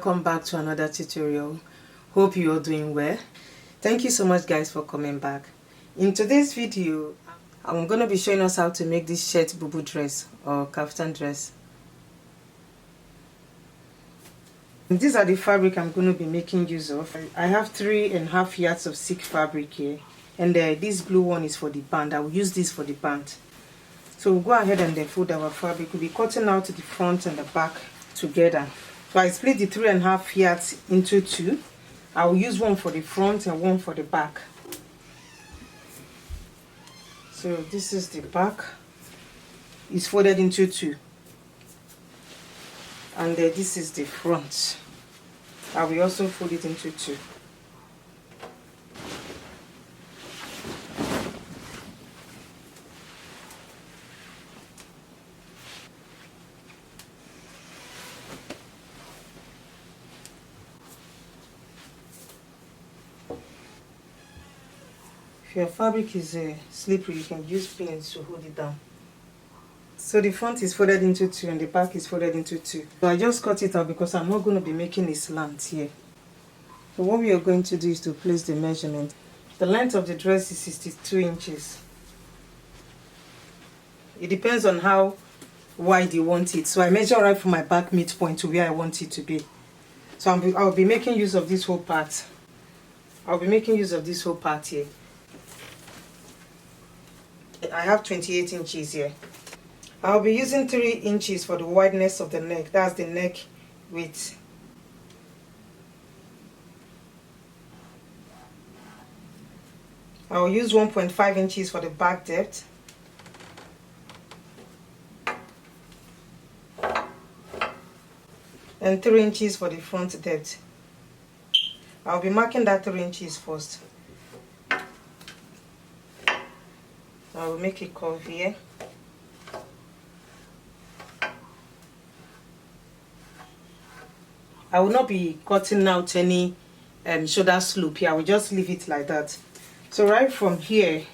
welcome back to another tutorial. Hope you are doing well. Thank you so much guys for coming back. In today's video I'm going to be showing us how to make this shirt bubu dress or kaftan dress. These are the fabric I'm going to be making use of. I have 3.5 yards of silk fabric here, and this blue one is for the band. I will use this for the band. So we'll go ahead and then fold our fabric. We'll be cutting out the front and the back together. So I split the 3.5 yards into two. I will use one for the front and one for the back. So this is the back. It's folded into two. And this is the front. I will also fold it into two. If your fabric is slippery, you can use pins to hold it down. So the front is folded into two and the back is folded into two. So I just cut it out because I'm not going to be making a slant here. So what we are going to do is to place the measurement. The length of the dress is 62 inches. It depends on how wide you want it. So I measure right from my back midpoint to where I want it to be. So I'll be making use of this whole part. I'll be making use of this whole part here. I have 28 inches here. I'll be using 3 inches for the wideness of the neck. That's the neck width. I'll use 1.5 inches for the back depth. And 3 inches for the front depth. I'll be marking that 3 inches first. I will make a curve here. I will not be cutting out any shoulder slope here. I will just leave it like that. So right from here,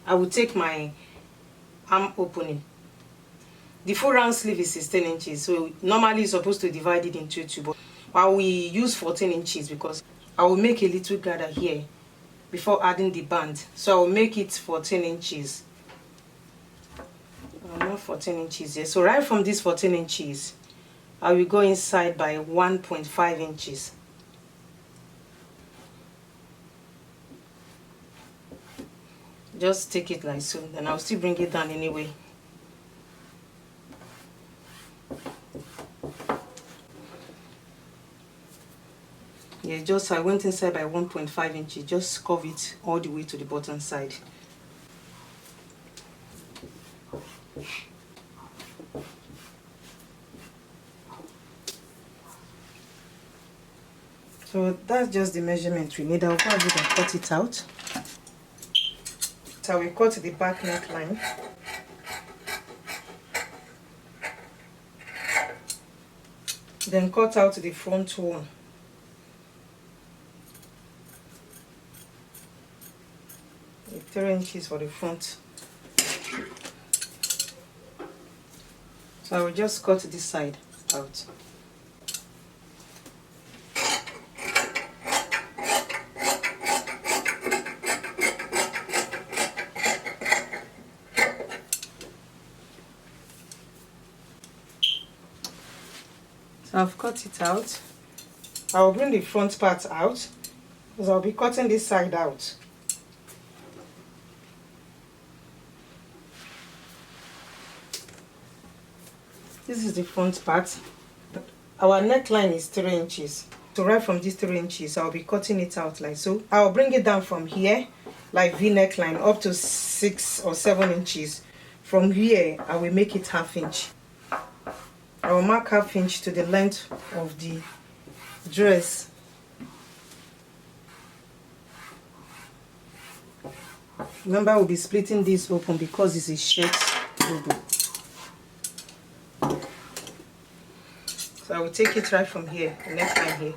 I will take my arm opening. The full round sleeve is 16 inches. So normally you're supposed to divide it into two. But I will use 14 inches because I will make a little gather here before adding the band. So I will make it 14 inches. Not 14 inches here. So right from this 14 inches, I will go inside by 1.5 inches. Just take it like so, then I'll still bring it down anyway. Yeah, just I went inside by 1.5 inches, just curve it all the way to the bottom side. So that's just the measurement we need. I'll go ahead and cut it out. So we cut the back neckline. Then cut out the front one. The 3 inches for the front. So I will just cut this side out. So I've cut it out. I'll bring the front part out because I'll be cutting this side out. This is the front part. Our neckline is 3 inches. So right from these 3 inches, I'll be cutting it out like so. I'll bring it down from here, like V neckline, up to 6 or 7 inches. From here, I will make it 1/2 inch. I will mark 1/2 inch to the length of the dress. Remember, we'll be splitting this open because it's a shirt bubu. So I will take it right from here, the neckline here,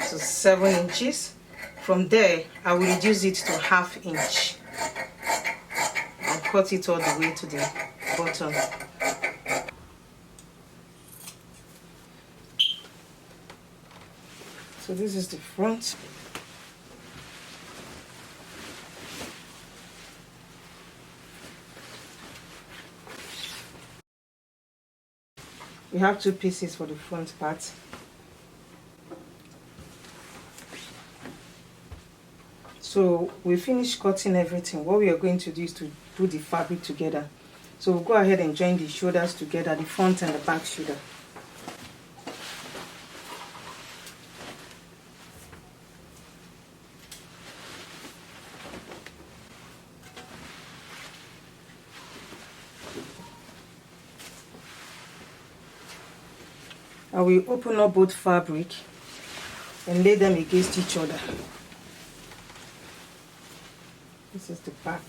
to 7 inches. From there, I will reduce it to 1/2 inch and cut it all the way to the bottom. So this is the front. We have 2 pieces for the front part. So we finished cutting everything. What we are going to do is to put the fabric together. So we'll go ahead and join the shoulders together, the front and the back shoulder. I will open up both fabric and lay them against each other. This is the back.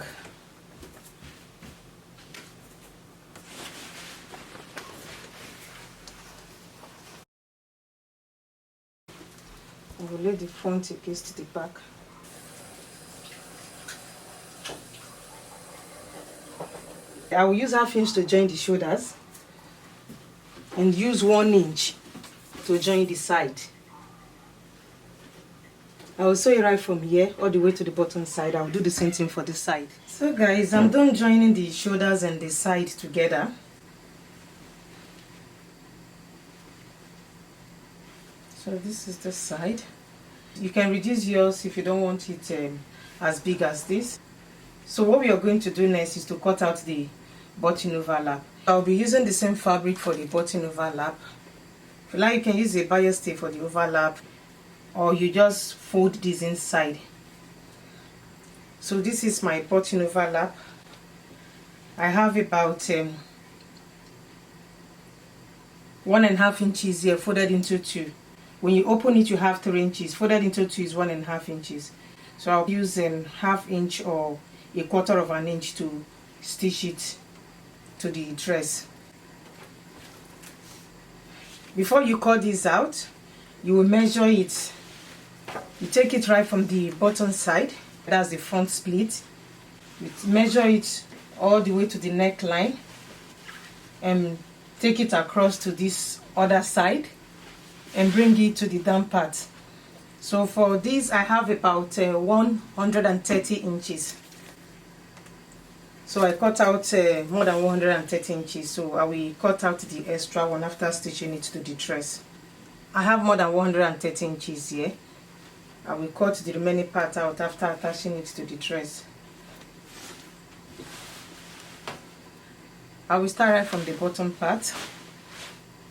I will lay the front against the back. I will use 1/2 inch to join the shoulders and use 1 inch to join the side. I will sew it right from here all the way to the bottom side. I will do the same thing for the side. So guys, I'm done joining the shoulders and the side together. So this is the side. You can reduce yours if you don't want it as big as this. So what we are going to do next is to cut out the button overlap. I'll be using the same fabric for the button overlap. If you like, you can use a bias tape for the overlap, or you just fold this inside. So this is my button overlap. I have about 1.5 inches here folded into 2. When you open it, you have 3 inches. Folded into 2 is 1.5 inches. So I'll use 1/2 inch or 1/4 of an inch to stitch it to the dress. Before you cut this out, you will measure it. You take it right from the bottom side, that's the front split. You measure it all the way to the neckline and take it across to this other side and bring it to the down part. So for this, I have about 130 inches. So I cut out more than 130 inches, so I will cut out the extra one after stitching it to the dress. I have more than 130 inches here. I will cut the remaining part out after attaching it to the dress. I will start right from the bottom part.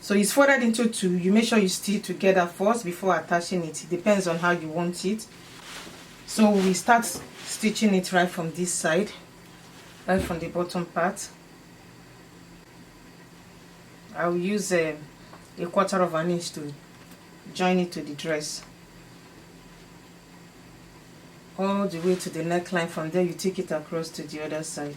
So it's folded into 2. You make sure you stitch together first before attaching it. It depends on how you want it. So we start stitching it right from this side, right from the bottom part. I will use 1/4 of an inch to join it to the dress all the way to the neckline. From there you take it across to the other side.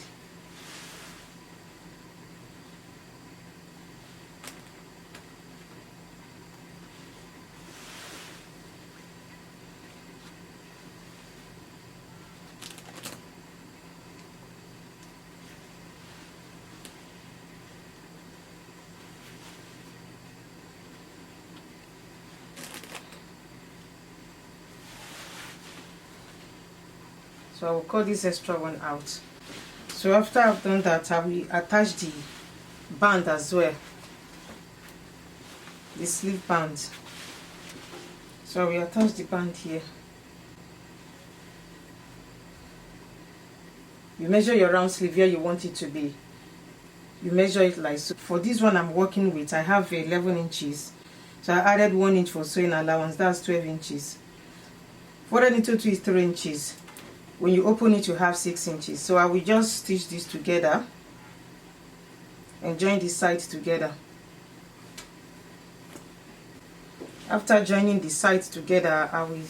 So I will cut this extra one out. So after I've done that, I will attach the band as well, the sleeve band. So I will attach the band here. You measure your round sleeve where you want it to be. You measure it like so. For this one I'm working with, I have 11 inches. So I added 1 inch for sewing allowance, that's 12 inches. Folded into 2 is 3 inches. When you open it, you have 6 inches. So I will just stitch this together and join the sides together. After joining the sides together, I will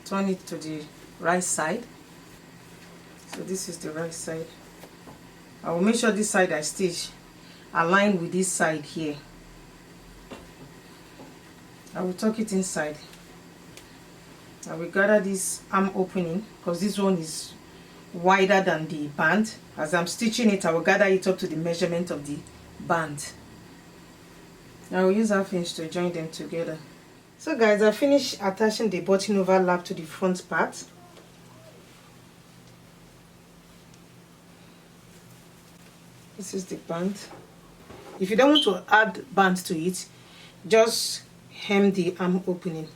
turn it to the right side. So this is the right side. I will make sure this side I stitch align with this side here. I will tuck it inside. I will gather this arm opening because this one is wider than the band. As I'm stitching it, I will gather it up to the measurement of the band. I will use 1/2 inch to join them together. So guys, I finished attaching the button overlap to the front part. This is the band. If you don't want to add band to it, just hem the arm opening.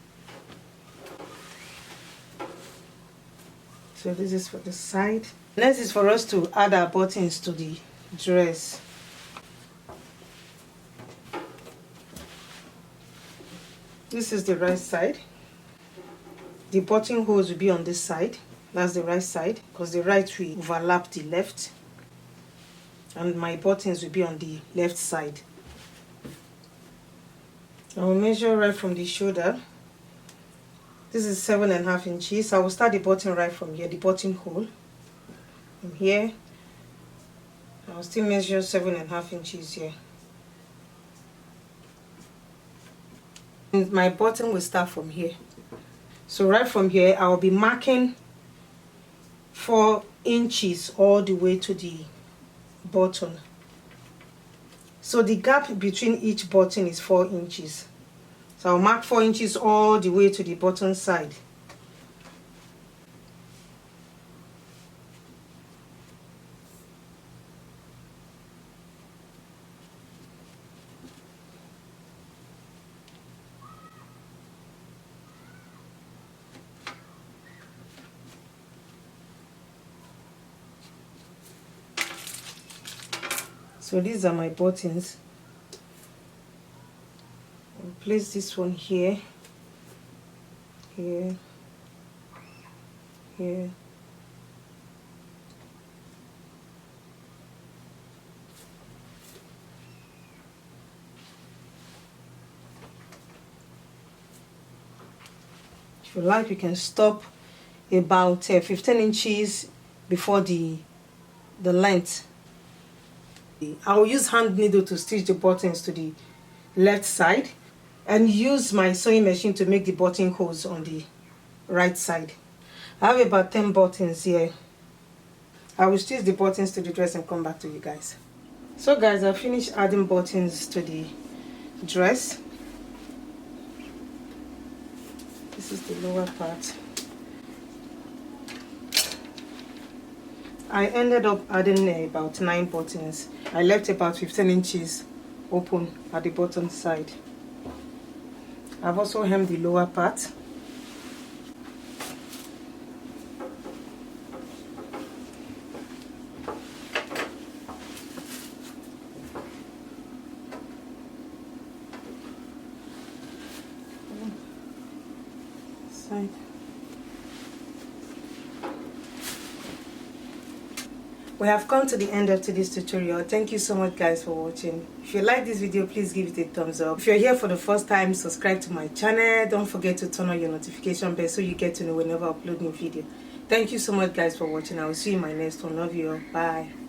So this is for the side. Next is for us to add our buttons to the dress. This is the right side. The buttonholes will be on this side. That's the right side, because the right will overlap the left. And my buttons will be on the left side. I will measure right from the shoulder. This is 7.5 inches. I will start the button right from here, the buttonhole. From here, I will still measure 7.5 inches here. And my button will start from here. So right from here, I will be marking 4 inches all the way to the button. So the gap between each button is 4 inches. So I'll mark 4 inches all the way to the button side. So these are my buttons. I'll place this one here, here, here. If you like, you can stop about 15 inches before the length. I will use hand needle to stitch the buttons to the left side and use my sewing machine to make the buttonholes on the right side. I have about 10 buttons here. I will stitch the buttons to the dress and come back to you guys. So guys, I finished adding buttons to the dress. This is the lower part. I ended up adding about 9 buttons. I left about 15 inches open at the bottom side. I've also hemmed the lower part. Side. We have come to the end of today's tutorial. Thank you so much guys for watching. If you like this video, please give it a thumbs up. If you're here for the first time, subscribe to my channel. Don't forget to turn on your notification bell so you get to know whenever I upload new video. Thank you so much guys for watching. I will see you in my next one. Love you all. Bye.